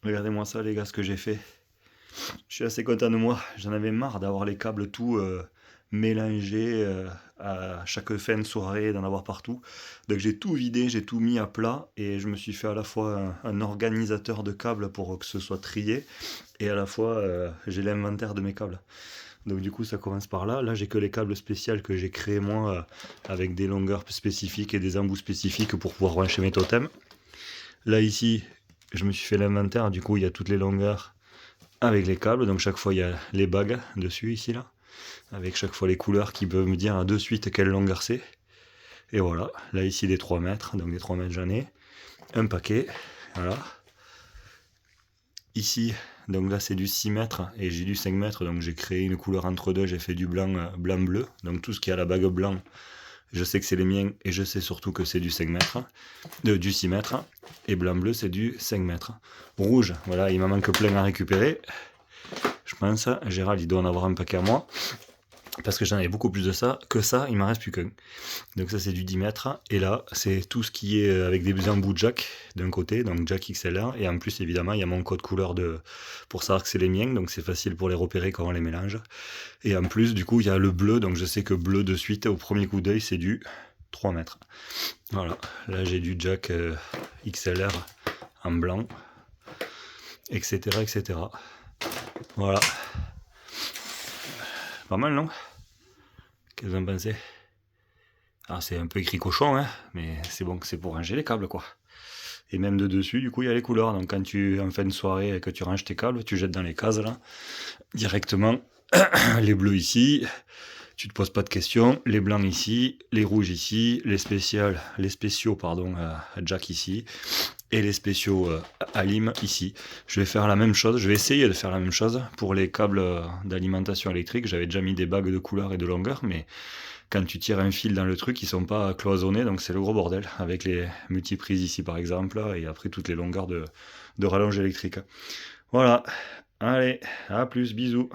Regardez-moi ça les gars, ce que j'ai fait. Je suis assez content de moi. J'en avais marre d'avoir les câbles tout mélangés à chaque fin de soirée, d'en avoir partout. Donc j'ai tout vidé, j'ai tout mis à plat et je me suis fait à la fois un organisateur de câbles pour que ce soit trié et à la fois j'ai l'inventaire de mes câbles. Donc du coup ça commence par là. Là j'ai que les câbles spéciaux que j'ai créés moi avec des longueurs spécifiques et des embouts spécifiques pour pouvoir brancher mes totems. Là ici je me suis fait l'inventaire, du coup il y a toutes les longueurs avec les câbles, donc chaque fois il y a les bagues dessus ici là, avec chaque fois les couleurs qui peuvent me dire de suite quelle longueur c'est. Et voilà, là ici des 3 mètres, donc les 3 mètres j'en ai, un paquet, voilà. Ici, donc là c'est du 6 mètres et j'ai du 5 mètres, donc j'ai créé une couleur entre deux, j'ai fait du blanc, blanc-bleu, donc tout ce qui a la bague blanc, je sais que c'est les miens et je sais surtout que c'est du 5 mètres, du 6 mètres, et blanc-bleu c'est du 5 mètres. Rouge, voilà, il m'en manque plein à récupérer. Je pense, Gérald il doit en avoir un paquet à moi, parce que j'en avais beaucoup plus de ça, que ça, il m'en reste plus qu'un. Donc ça c'est du 10 mètres, et là c'est tout ce qui est avec des embouts jack d'un côté, donc jack XLR, et en plus évidemment il y a mon code couleur pour savoir que c'est les miens, donc c'est facile pour les repérer quand on les mélange. Et en plus du coup il y a le bleu, donc je sais que bleu de suite au premier coup d'œil c'est du 3 mètres. Voilà, là j'ai du jack XLR en blanc, etc. etc. Voilà. Pas mal, non? Qu'est-ce que vous en pensez? Alors c'est un peu écrit cochon, hein, mais c'est bon que c'est pour ranger les câbles, quoi. Et même de dessus, du coup, il y a les couleurs. Donc quand tu, en fin de soirée, et que tu ranges tes câbles, tu jettes dans les cases, là, directement. Les bleus ici, tu te poses pas de questions. Les blancs ici, les rouges ici, les spéciaux, pardon, Jack ici, et les spéciaux Alim ici. Je vais faire la même chose, je vais essayer de faire la même chose pour les câbles d'alimentation électrique. J'avais déjà mis des bagues de couleur et de longueur, mais quand tu tires un fil dans le truc, ils sont pas cloisonnés, donc c'est le gros bordel, avec les multiprises ici par exemple, et après toutes les longueurs de rallonge électrique. Voilà, allez, à plus, bisous.